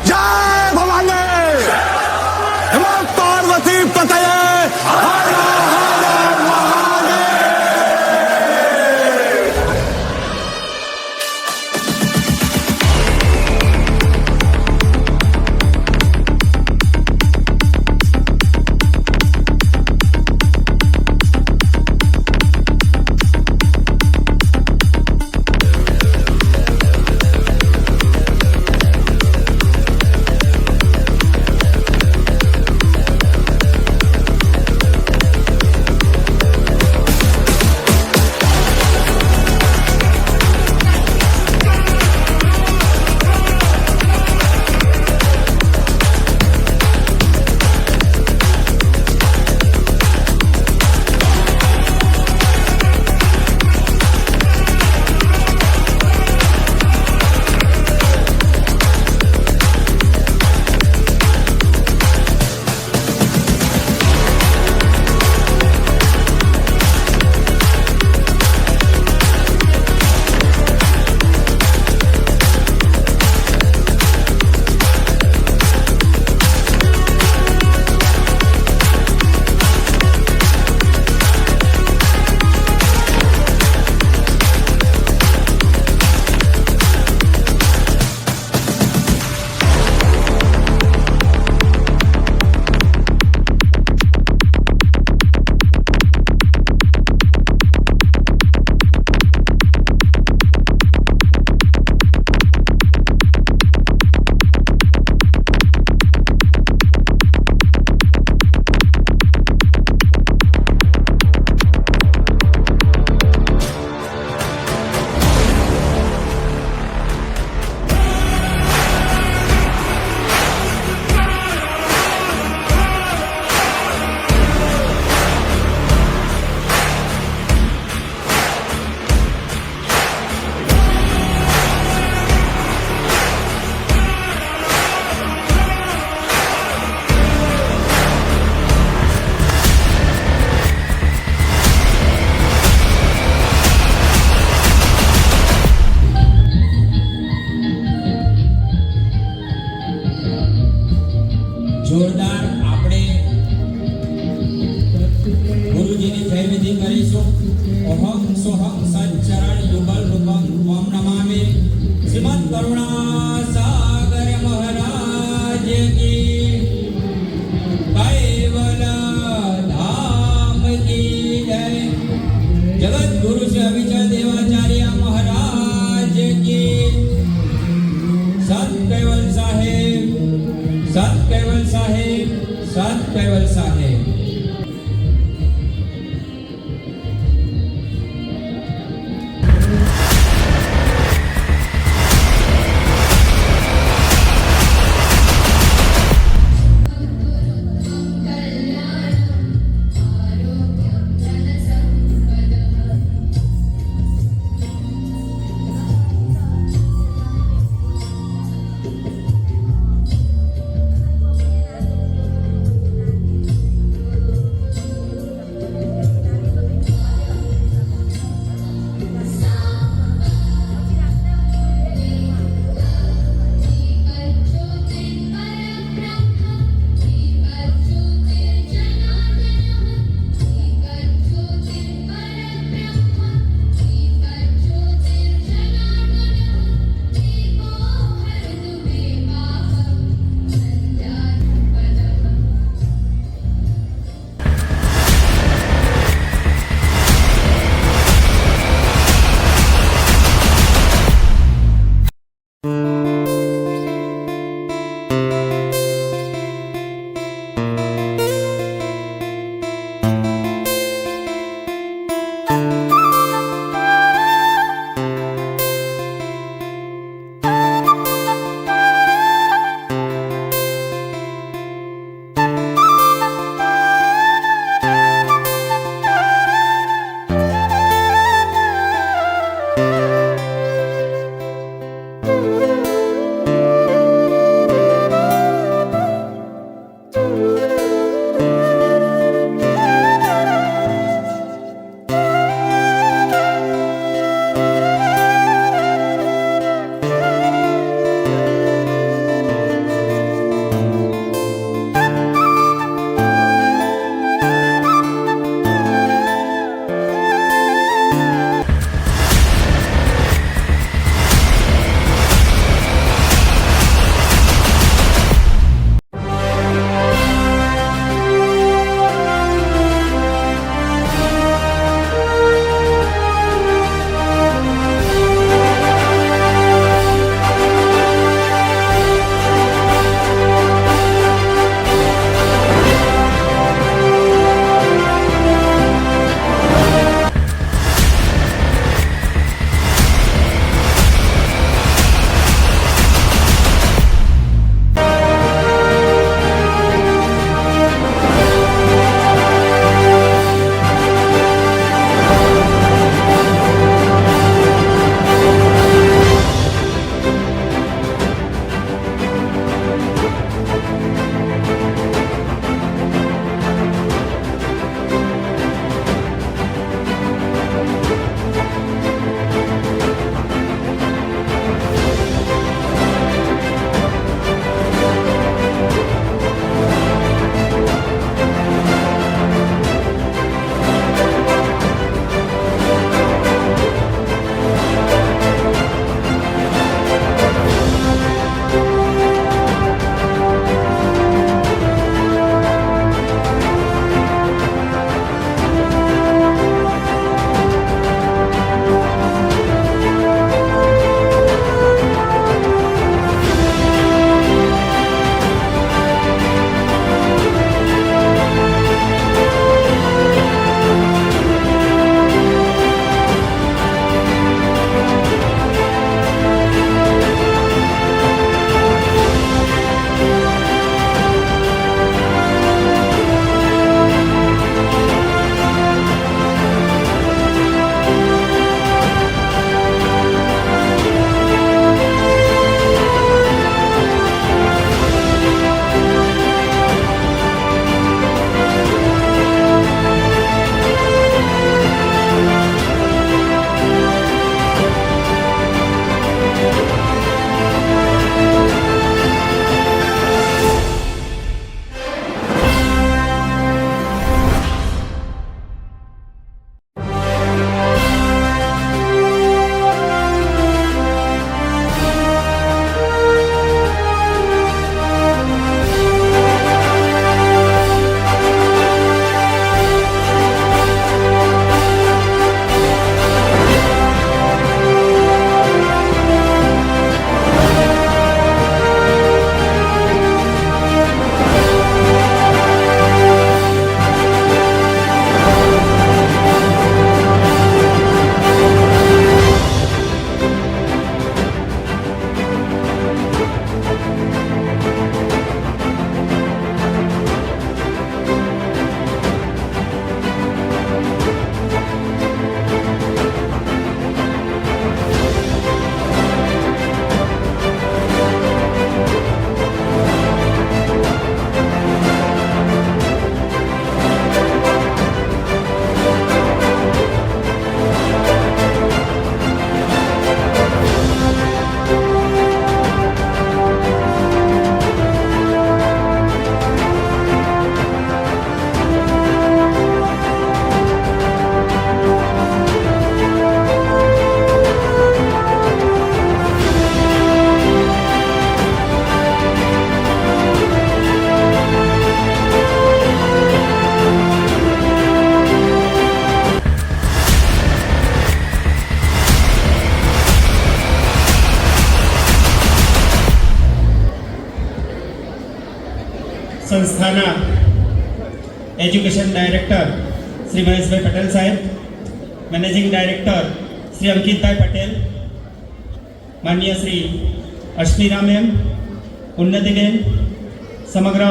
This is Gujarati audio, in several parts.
જય ભવાની હેમા પાર્વતી પતયે હર હર મહાદેવ. જોરદાર આપણે ગુરુજીની જય વિધિ કરીશું. ઓહમ સોહમ સચ્ચરણ યુગલ રૂપમ ઓમ નમામિ શ્રીમદ કરુણા સાગર મહારાજ કી કૈવલ ધામ કી જય. જગત ગુરુ શ્રી અવિચલ દેવાચાર્ય મહારાજ કી. સંત કૈવલ સાહેબ, સંત કૈવલ સાહેબ, સંત કૈવલ સાહેબ. સંસ્થાના એજ્યુકેશન ડાયરેક્ટર શ્રી મહેશભાઈ પટેલ સાહેબ, મેનેજિંગ ડાયરેક્ટર શ્રી અંકિતભાઈ પટેલ, માનનીય શ્રી અશ્મિરા મેમ, ઉન્નતિબેન, સમગ્ર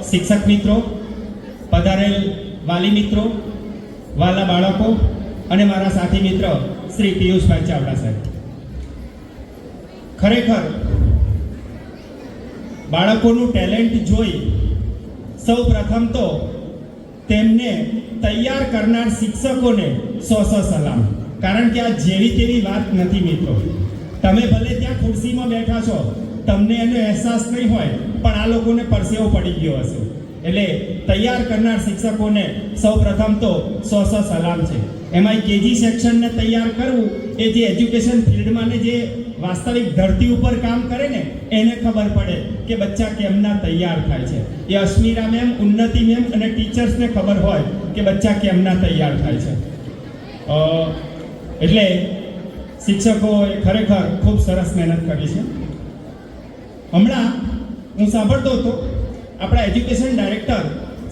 શિક્ષક મિત્રો, પધારેલ વાલી મિત્રો, વાલા બાળકો અને મારા સાથી મિત્ર શ્રી પિયુષભાઈ ચાવડા સાહેબ. ખરેખર બાળકોનું ટેલેન્ટ જોઈ સૌ પ્રથમ તો તેમને તૈયાર કરનાર શિક્ષકોને સો સલામ. કારણ કે આ જેવી તેવી વાત નથી મિત્રો. તમે ભલે ત્યાં ખુરશીમાં બેઠા છો, તમને એનો અહેસાસ નહીં હોય, પણ આ લોકોને પરસેવો પડી ગયો હશે. એટલે તૈયાર કરનાર શિક્ષકોને સૌ પ્રથમ તો સો સલામ છે. એમાં કેજી સેક્શનને તૈયાર કરવું એ જે એજ્યુકેશન ફિલ્ડમાં ને જે વાસ્તવિક ધરતી ઉપર કામ કરે ને એને ખબર પડે કે બચ્ચા કેમના તૈયાર થાય છે. એ અશ્મિરા મેમ, ઉન્નતિ મેમ અને ટીચર્સને ખબર હોય કે બચ્ચા કેમના તૈયાર થાય છે. એટલે શિક્ષકોએ ખરેખર ખૂબ સરસ મહેનત કરી છે. હમણાં હું સાંભળતો હતો, આપણા એજ્યુકેશન ડાયરેક્ટર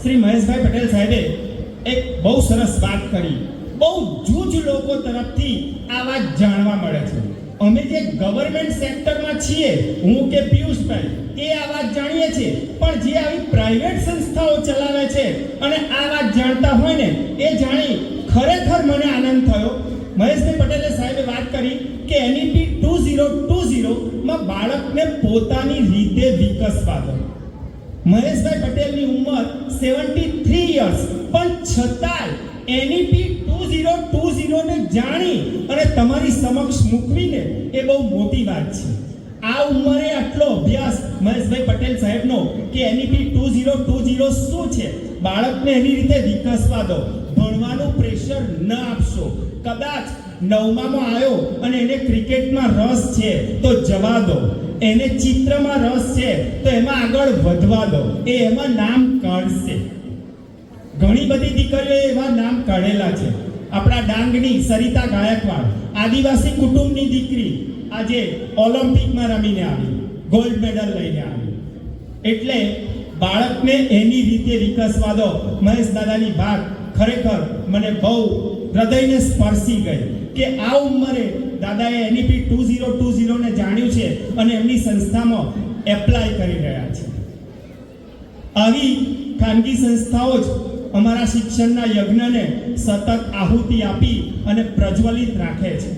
શ્રી મહેશભાઈ પટેલ સાહેબે એક બહુ સરસ વાત કરી. બહુ જૂજ લોકો તરફથી આ વાત જાણવા મળે છે. અમે જે ગવર્મેન્ટ સેક્ટરમાં છીએ, હું કે પિયુષભાઈ, એ આ વાત જાણીએ છીએ, પણ જે આવી પ્રાઇવેટ સંસ્થાઓ ચલાવે છે અને આ વાત જાણતા હોય ને, એ જાણી ખરેખર મને આનંદ થયો. મહેશભાઈ પટેલે સાહેબે વાત કરી કે NEP 2020 માં બાળકને પોતાની રીતે વિકસવા દો. મહેશભાઈ પટેલની ઉંમર 73 યર્સ, પણ છતાંય NEP 2020 ને જાણી અને તમારી સમક્ષ મૂકવીને એ બહુ મોટી વાત છે. આ ઉંમરે આટલો અભ્યાસ મહેશભાઈ પટેલ સાહેબનો કે NEP 2020 શું છે, બાળકને એની રીતે વિકસવા દો. ભણવાનું પ્રેશર ન આપશો. કદાચ 9માં આવ્યો અને એને ક્રિકેટમાં રસ છે તો જવા દો. એને ચિત્રમાં રસ છે તો એમાં આગળ વધવા દો. એ એમાં નામ કાઢશે. ઘણી બધી દીકરીઓએ એવા નામ કાઢેલા છે. આપણા ડાંગની સરિતા ગાયકવાડ, આદિવાસી કુટુંબની દીકરી, આજે ઓલિમ્પિકમાં રમીને આવી, ગોલ્ડ મેડલ લઈને આવી. એટલે બાળકને એની રીતે વિકસવા દો. મહેશ દાદાની વાત ખરેખર મને બહુ હૃદયને સ્પર્શી ગઈ કે આ ઉંમરે દાદાએ NEP 2020 ને જાણ્યું છે અને એમની સંસ્થામાં એપ્લાય કરી રહ્યા છે. આવી ખાનગી સંસ્થાઓ જ અમારા શિક્ષણના યજ્ઞને સતત આહુતિ આપી અને પ્રજ્વલિત રાખે છે.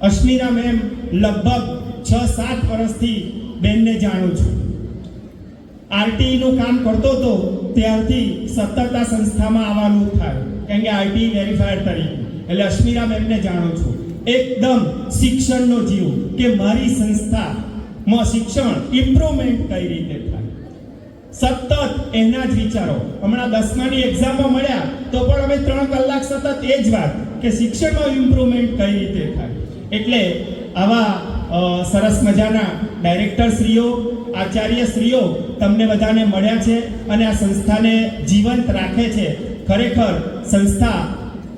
અશ્મિરા મેમ લગભગ 6-7 વર્ષથી બેનને જાણું છું. RTE નું કામ કરતો હતો ત્યારથી સતત આ સંસ્થામાં આવવાનું થાય, કારણ કે RTE વેરીફાયર તરીકે. એટલે અશ્મિરા મેમને જાણું છું. એકદમ શિક્ષણનો જીવ કે મારી સંસ્થામાં શિક્ષણ ઇમ્પ્રુવમેન્ટ કઈ રીતે થાય, સતત એના જ વિચારો. હમણાં 10માની એક્ઝામમાં મળ્યા તો પણ અમે 3 કલાક સતત એ જ વાત કે શિક્ષણમાં ઇમ્પ્રુવમેન્ટ કઈ રીતે થાય. એટલે આવા સરસ મજાના ડાયરેક્ટર શ્રીઓ, આચાર્ય શ્રીઓ તમને બધાને મળ્યા છે અને આ સંસ્થાને જીવંત રાખે છે. ખરેખર સંસ્થા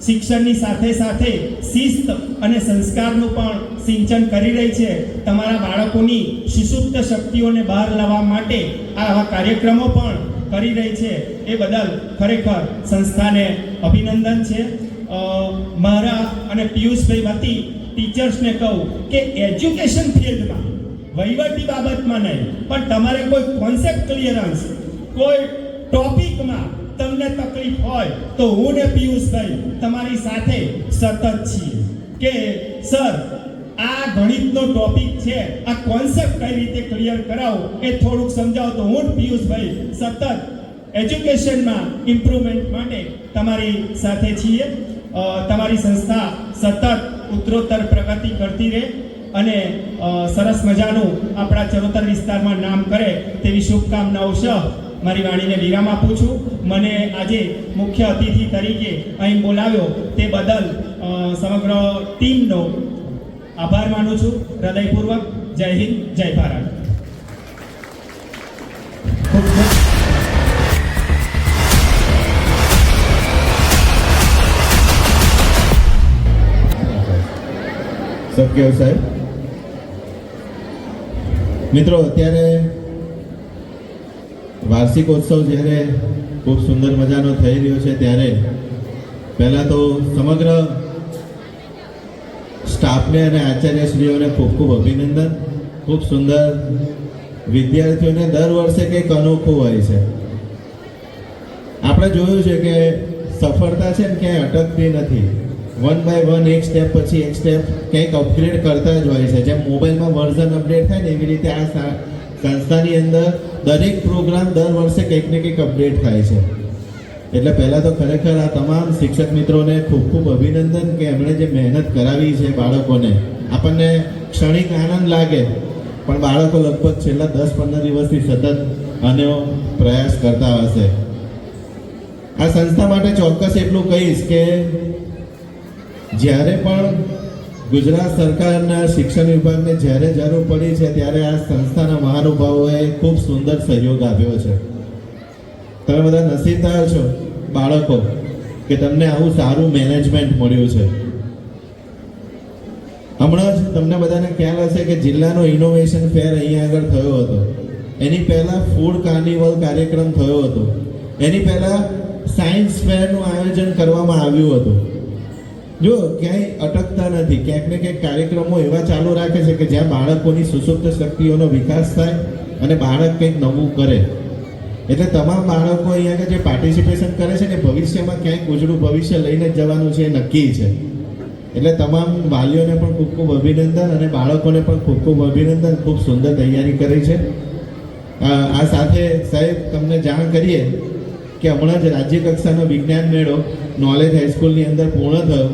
શિક્ષણની સાથે સાથે શિસ્ત અને સંસ્કારનું પણ સિંચન કરી રહી છે. તમારા બાળકોની સુષુપ્ત શક્તિઓને બહાર લાવવા માટે આવા કાર્યક્રમો પણ કરી રહી છે. એ બદલ ખરેખર સંસ્થાને અભિનંદન છે. મારા અને પિયુષભાઈ વતી ટીચર્સને કહું કે એજ્યુકેશન ફિલ્ડમાં વહીવટી બાબતમાં નહીં, પણ તમારે કોઈ કોન્સેપ્ટ ક્લિયરન્સ, કોઈ ટોપિકમાં તમને તકલીફ હોય તો હું ને પિયુષભાઈ તમારી સાથે સતત છીએ કે સર આ ગણિતનો ટોપિક છે, આ કોન્સેપ્ટ કઈ રીતે ક્લિયર કરાવો એ થોડુંક સમજાવો. તો હું પિયુષભાઈ સતત એજ્યુકેશનમાં ઇમ્પ્રુવમેન્ટ માટે તમારી સાથે છીએ. તમારી સંસ્થા સતત ઉત્તરોત્તર પ્રગતિ કરતી રહે અને સરસ મજાનું આપણા ચરોતર વિસ્તારમાં નામ કરે તેવી શુભકામનાઓ સહ મારી વાણીને વિરામ આપું છું. મને આજે મુખ્ય અતિથિ તરીકે અહીં બોલાવ્યો તે બદલ સમગ્ર ટીમનો આભાર માનું છું હૃદયપૂર્વક. જય હિન્દ, જય ભારત. સત્ય સાહેબ, મિત્રો અત્યારે વાર્ષિકોત્સવ જ્યારે ખૂબ સુંદર મજાનો થઈ રહ્યો છે ત્યારે પહેલાં તો સમગ્ર સ્ટાફને અને આચાર્યશ્રીઓને ખૂબ ખૂબ અભિનંદન. ખૂબ સુંદર. વિદ્યાર્થીઓને દર વર્ષે કંઈક અનોખું હોય છે. આપણે જોયું છે કે સફળતા છે ને ક્યાંય અટકતી નથી. 1 by 1 એક સ્ટેપ પછી એક સ્ટેપ કંઈક અપગ્રેડ કરતા જ હોય છે. જેમ મોબાઈલમાં વર્ઝન અપડેટ થાય ને એવી રીતે આ સંસ્થાની અંદર દરેક પ્રોગ્રામ દર વર્ષે કંઈક ને કંઈક અપડેટ થાય છે. એટલે પહેલાં તો ખરેખર આ તમામ શિક્ષક મિત્રોને ખૂબ ખૂબ અભિનંદન કે એમણે જે મહેનત કરાવી છે બાળકોને. આપણને ક્ષણિક આનંદ લાગે પણ બાળકો લગભગ છેલ્લા 10-15 દિવસથી સતત આનો પ્રયાસ કરતા હશે. આ સંસ્થા માટે ચોક્કસ એટલું કહીશ કે જ્યારે પણ ગુજરાત સરકારના શિક્ષણ વિભાગને જ્યારે જરૂર પડી છે ત્યારે આ સંસ્થાના મહાનુભાવોએ ખૂબ સુંદર સહયોગ આપ્યો છે. તમે બધા નસીબદાર છો બાળકો કે તમને આવું સારું મેનેજમેન્ટ મળ્યું છે. હમણાં જ તમને બધાને ખ્યાલ હશે કે જિલ્લાનો ઇનોવેશન ફેર અહીંયા આગળ થયો હતો. એની પહેલાં ફૂડ કાર્નિવલ કાર્યક્રમ થયો હતો. એની પહેલાં સાયન્સ ફેરનું આયોજન કરવામાં આવ્યું હતું. જો ક્યાંય અટકતા નથી. ક્યાંક ને ક્યાંક કાર્યક્રમો એવા ચાલુ રાખે છે કે જ્યાં બાળકોની સુસુપ્ત શક્તિઓનો વિકાસ થાય અને બાળક કંઈક નવું કરે. એટલે તમામ બાળકો અહીંયા આગળ જે પાર્ટિસિપેશન કરે છે ને ભવિષ્યમાં ક્યાંક ઉજળું ભવિષ્ય લઈને જ જવાનું છે એ નક્કી છે. એટલે તમામ વાલીઓને પણ ખૂબ ખૂબ અભિનંદન અને બાળકોને પણ ખૂબ ખૂબ અભિનંદન. ખૂબ સુંદર તૈયારી કરી છે. આ સાથે સાહેબ તમને જાણ કરીએ કે હમણાં જ રાજ્ય કક્ષાનો વિજ્ઞાન મેળો નોલેજ હાઈસ્કૂલની અંદર પૂર્ણ થયો.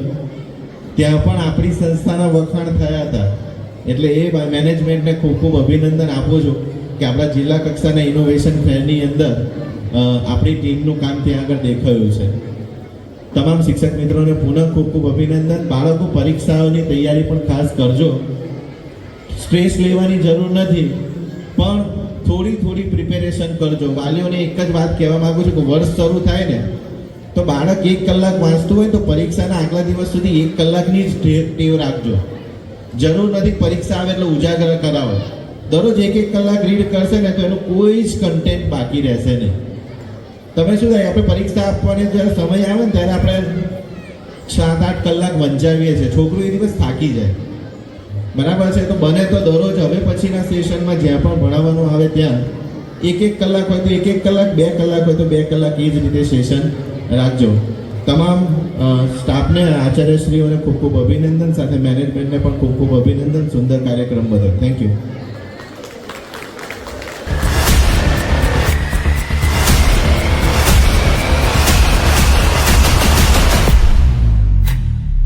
ત્યાં પણ આપણી સંસ્થાના વખાણ થયા હતા. એટલે એ મેનેજમેન્ટને ખૂબ ખૂબ અભિનંદન આપું છું કે આપણા જિલ્લા કક્ષાના ઇનોવેશન ફેરની અંદર આપણી ટીમનું કામ ત્યાં આગળ દેખાયું છે. તમામ શિક્ષક મિત્રોને પુનઃ ખૂબ ખૂબ અભિનંદન. બાળકો પરીક્ષાઓની તૈયારી પણ ખાસ કરજો. સ્ટ્રેસ લેવાની જરૂર નથી પણ થોડી પ્રિપેરેશન કરજો. વાલીઓને એક જ વાત કહેવા માંગુ છું કે વર્ષ શરૂ થાય ને તો બાળક 1 કલાક વાંચતું હોય તો પરીક્ષાના આગલા દિવસ સુધી 1 કલાકની જ ટેવ રાખજો. જરૂર નથી પરીક્ષા આવે એટલે ઉજાગર કરાવો. દરરોજ 1 કલાક રીડ કરશે ને તો એનું કોઈ જ કન્ટેન્ટ બાકી રહેશે નહીં. તમે શું થાય આપણે પરીક્ષા આપવાની જ્યારે સમય આવે ને ત્યારે આપણે 7-8 કલાક વંચાવીએ છીએ. છોકરું એ દિવસ થાકી જાય. બરાબર છે. તો બને તો દરરોજ હવે પછીના સેશનમાં જ્યાં પણ ભણાવવાનું આવે ત્યાં 1 કલાક હોય તો 1 કલાક, 2 કલાક હોય તો 2 કલાક એ જ રીતે સેશન રાખજો. તમામ સ્ટાફને આચાર્યશ્રીઓને ખૂબ ખૂબ અભિનંદન. સાથે મેનેજમેન્ટને પણ ખૂબ ખૂબ અભિનંદન સુંદર કાર્યક્રમ બદલ. Thank you.